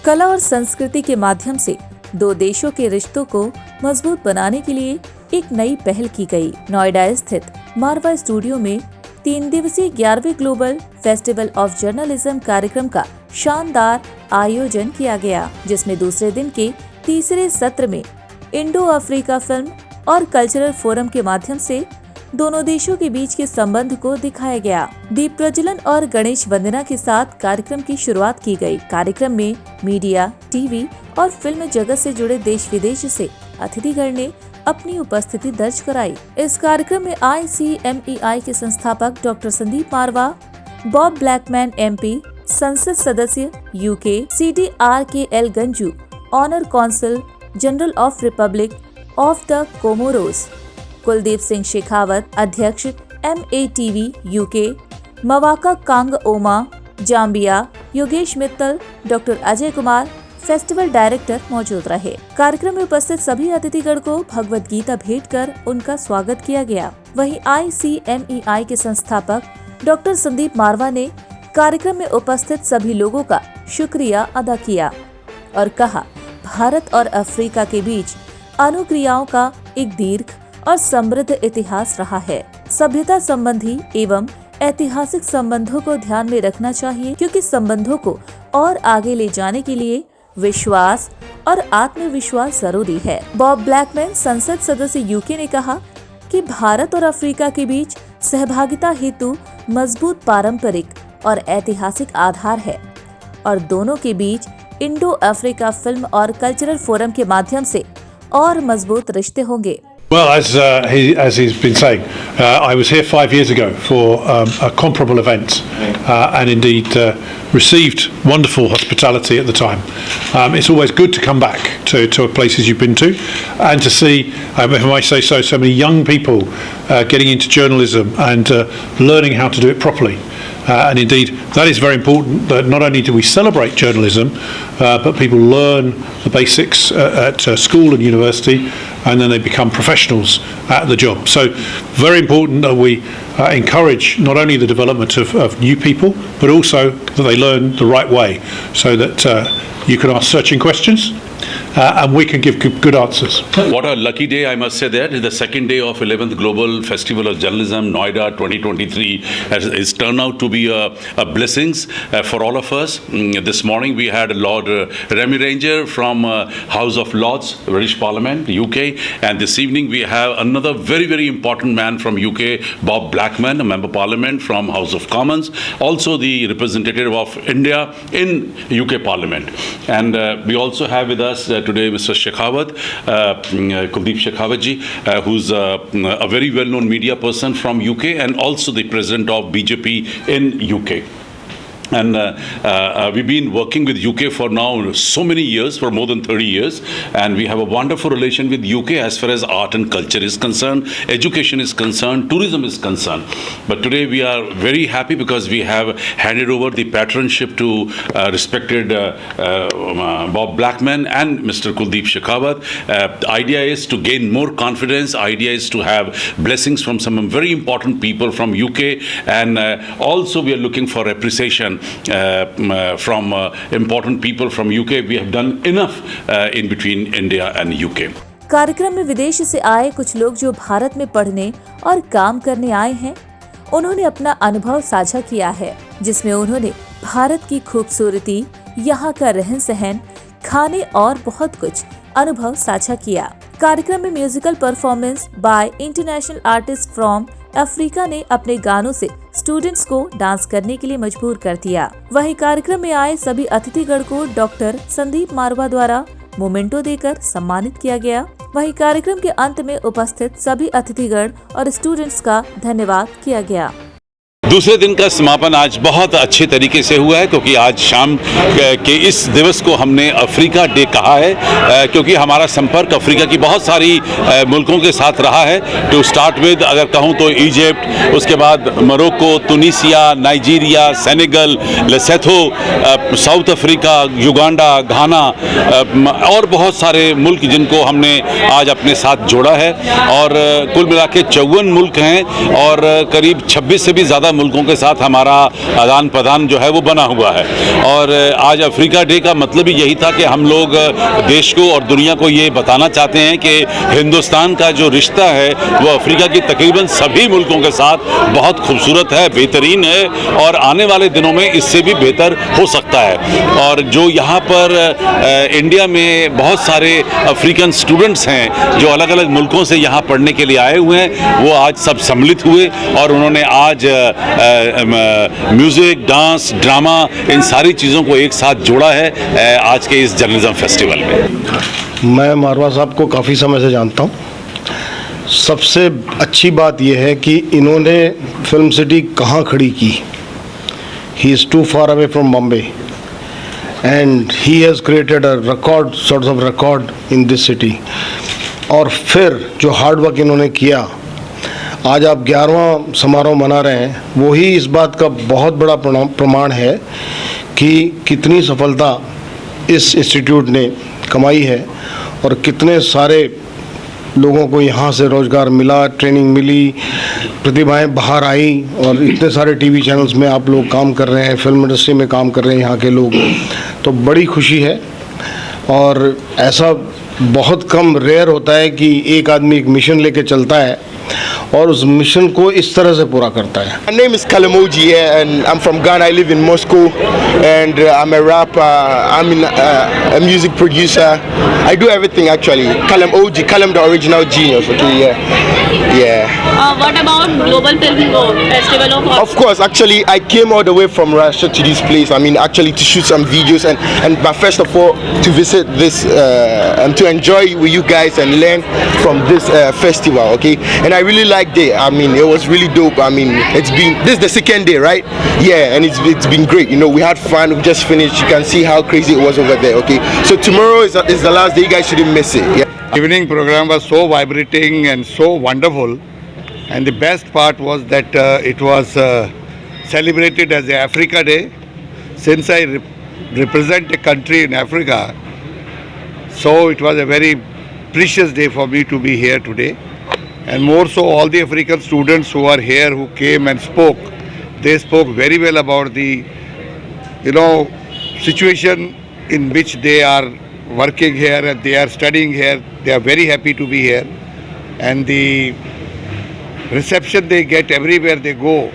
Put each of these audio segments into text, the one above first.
कला और संस्कृति के माध्यम से दो देशों के रिश्तों को मजबूत बनाने के लिए एक नई पहल की गई। नोएडा स्थित मारवा स्टूडियो में 3 दिवसीय 11वें ग्लोबल फेस्टिवल ऑफ जर्नलिज्म कार्यक्रम का शानदार आयोजन किया गया, जिसमें दूसरे दिन के तीसरे सत्र में इंडो अफ्रीका फिल्म और कल्चरल फोरम के माध्यम से दोनों देशों के बीच के संबंध को दिखाया गया। दीप प्रज्वलन और गणेश वंदना के साथ कार्यक्रम की शुरुआत की गई। कार्यक्रम में मीडिया, टीवी और फिल्म जगत से जुड़े देश विदेश से अतिथिगण ने अपनी उपस्थिति दर्ज कराई। इस कार्यक्रम में ICMEI के संस्थापक doctor Sandeep Marwah, Bob Blackman MP, संसद सदस्य UK, CDRKL Ganju, honour consul general of republic of the Comoros, Kuldeep Singh Shekhawat, अध्यक्ष MATV UK, Mwaka Kang Oma, Zambia, Yogesh Mittal, doctor Ajay Kumar, festival director मौजूद रहे। कार्यक्रम में उपस्थित सभी अतिथिगण को भगवत गीता भेंट कर उनका स्वागत किया गया। वहीं ICMEI के संस्थापक डॉक्टर संदीप मारवा ने कार्यक्रम में उपस्थित सभी लोगों का शुक्रिया अदा किया और कहा, भारत और अफ्रीका के बीच अनुक्रियाओं का एक दीर्घ और समृद्ध इतिहास रहा है। सभ्यता संबंधी एवं ऐतिहासिक संबंधों को ध्यान में रखना चाहिए, क्योंकि संबंधों को और आगे ले जाने के लिए विश्वास और आत्मविश्वास जरूरी है। बॉब ब्लैकमैन, संसद सदस्य UK ने कहा कि भारत और अफ्रीका के बीच सहभागिता हेतु मजबूत पारंपरिक और ऐतिहासिक आधार है और दोनों के बीच इंडो अफ्रीका फिल्म और कल्चरल फोरम के माध्यम से और मजबूत रिश्ते होंगे। Well, as he's been saying, I was here 5 years ago for a comparable event, and indeed received wonderful hospitality at the time. It's always good to come back to places you've been to, and to see, if I may say so, so many young people getting into journalism and learning how to do it properly. And indeed, that is very important, that not only do we celebrate journalism, but people learn the basics at school and university, and then they become professionals at the job. So very important that we encourage not only the development of new people, but also that they learn the right way, so that you can ask searching questions and we can give good answers. What a lucky day, I must say that. It's the second day of 11th Global Festival of Journalism, Noida 2023. It's turned out to be a blessings for all of us. This morning we had Lord Remy Ranger from House of Lords, British Parliament, UK. And this evening we have another very, very important man from UK, Bob Blackman, a Member of Parliament from House of Commons. Also the representative of India in UK Parliament. And we also have with us today Mr. Shekhawat, Kuldeep Shekhawat ji, who's a very well-known media person from UK and also the president of BJP in UK. And we've been working with UK for now so many years, for more than 30 years, and we have a wonderful relation with UK as far as art and culture is concerned, education is concerned, tourism is concerned. But today we are very happy because we have handed over the patronship to respected Bob Blackman and Mr. Kuldeep Shekhawat. The idea is to gain more confidence, idea is to have blessings from some very important people from UK, and also we are looking for appreciation from important people from UK. We have done enough in between India and UK. कार्यक्रम में विदेश से आए कुछ लोग जो भारत में पढ़ने और काम करने आए हैं, उन्होंने अपना अनुभव साझा किया है, जिसमें उन्होंने भारत की खूबसूरती, यहाँ का रहन सहन, खाने और बहुत कुछ अनुभव साझा किया। कार्यक्रम में musical performance by international artist from Africa ने अपने गानों से स्टूडेंट्स को डांस करने के लिए मजबूर कर दिया। वहीं कार्यक्रम में आए सभी अतिथिगण को डॉक्टर संदीप मारवा द्वारा मोमेंटो देकर सम्मानित किया गया। वहीं कार्यक्रम के अंत में उपस्थित सभी अतिथिगण और स्टूडेंट्स का धन्यवाद किया गया। दूसरे दिन का समापन आज बहुत अच्छे तरीके से हुआ है, क्योंकि आज शाम के इस दिवस को हमने अफ्रीका डे कहा है, क्योंकि हमारा संपर्क अफ्रीका की बहुत सारी मुल्कों के साथ रहा है। टू स्टार्ट विद अगर कहूँ तो इजिप्ट, उसके बाद Morocco, Tunisia, Nigeria, Senegal, Lesotho, South Africa, Uganda, Ghana और बहुत सारे मुल्क जिनको हमने आज अपने साथ जोड़ा है। और कुल मिला के 54 मुल्क हैं और करीब 26 से भी ज़्यादा मुल्कों के साथ हमारा आदान प्रदान जो है वो बना हुआ है। और आज अफ्रीका डे का मतलब ही यही था कि हम लोग देश को और दुनिया को ये बताना चाहते हैं कि हिंदुस्तान का जो रिश्ता है वो अफ्रीका की तकरीबन सभी मुल्कों के साथ बहुत खूबसूरत है, बेहतरीन है और आने वाले दिनों में इससे भी बेहतर हो सकता है। और जो यहाँ पर इंडिया में बहुत सारे अफ्रीकन स्टूडेंट्स हैं जो अलग अलग मुल्कों से यहाँ पढ़ने के लिए आए हुए हैं, वो आज सब सम्मिलित हुए और उन्होंने आज म्यूज़िक, डांस, ड्रामा, इन सारी चीज़ों को एक साथ जोड़ा है आज के इस जर्नलिज्म फेस्टिवल में। मैं मारवा साहब को काफ़ी समय से जानता हूँ। सबसे अच्छी बात यह है कि इन्होंने फिल्म सिटी कहाँ खड़ी की। He is too far away from Bombay and he has created a record, sort of record in this city. और फिर जो हार्ड वर्क इन्होंने किया, आज आप 11वां समारोह मना रहे हैं, वही इस बात का बहुत बड़ा प्रमाण है कि कितनी सफलता इस इंस्टीट्यूट ने कमाई है और कितने सारे लोगों को यहाँ से रोज़गार मिला, ट्रेनिंग मिली, प्रतिभाएं बाहर आई और इतने सारे टीवी चैनल्स में आप लोग काम कर रहे हैं, फिल्म इंडस्ट्री में काम कर रहे हैं यहाँ के लोग, तो बड़ी खुशी है। और ऐसा बहुत कम रेयर होता है कि एक आदमी एक मिशन लेके चलता है और उस मिशन को इस तरह से पूरा करता है। My name is Kalamoji and I'm from Ghana. I live in Moscow and I'm a rapper. I'm a music producer. I do everything actually. Kalamoji, Kalam the original genius. Okay, yeah. What about Global Film Festival Of course, actually I came all the way from Russia to this place. I mean, actually to shoot some videos and but first of all to visit this and to enjoy with you guys and learn from this festival. Okay, and I really liked it. I mean, it was really dope. I mean, this is the second day, right? Yeah, and it's been great. You know, we had fun. We just finished. You can see how crazy it was over there. Okay, so tomorrow is the last day. You guys shouldn't miss it. Yeah. Evening program was so vibrating and so wonderful, and the best part was that it was celebrated as the Africa Day. Since I represent a country in Africa, so it was a very precious day for me to be here today. And more so, all the African students who are here, who came and spoke, they spoke very well about the, situation in which they are working here and they are studying here. They are very happy to be here. And the reception they get everywhere they go,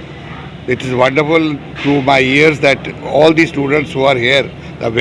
it is wonderful to my ears that all the students who are here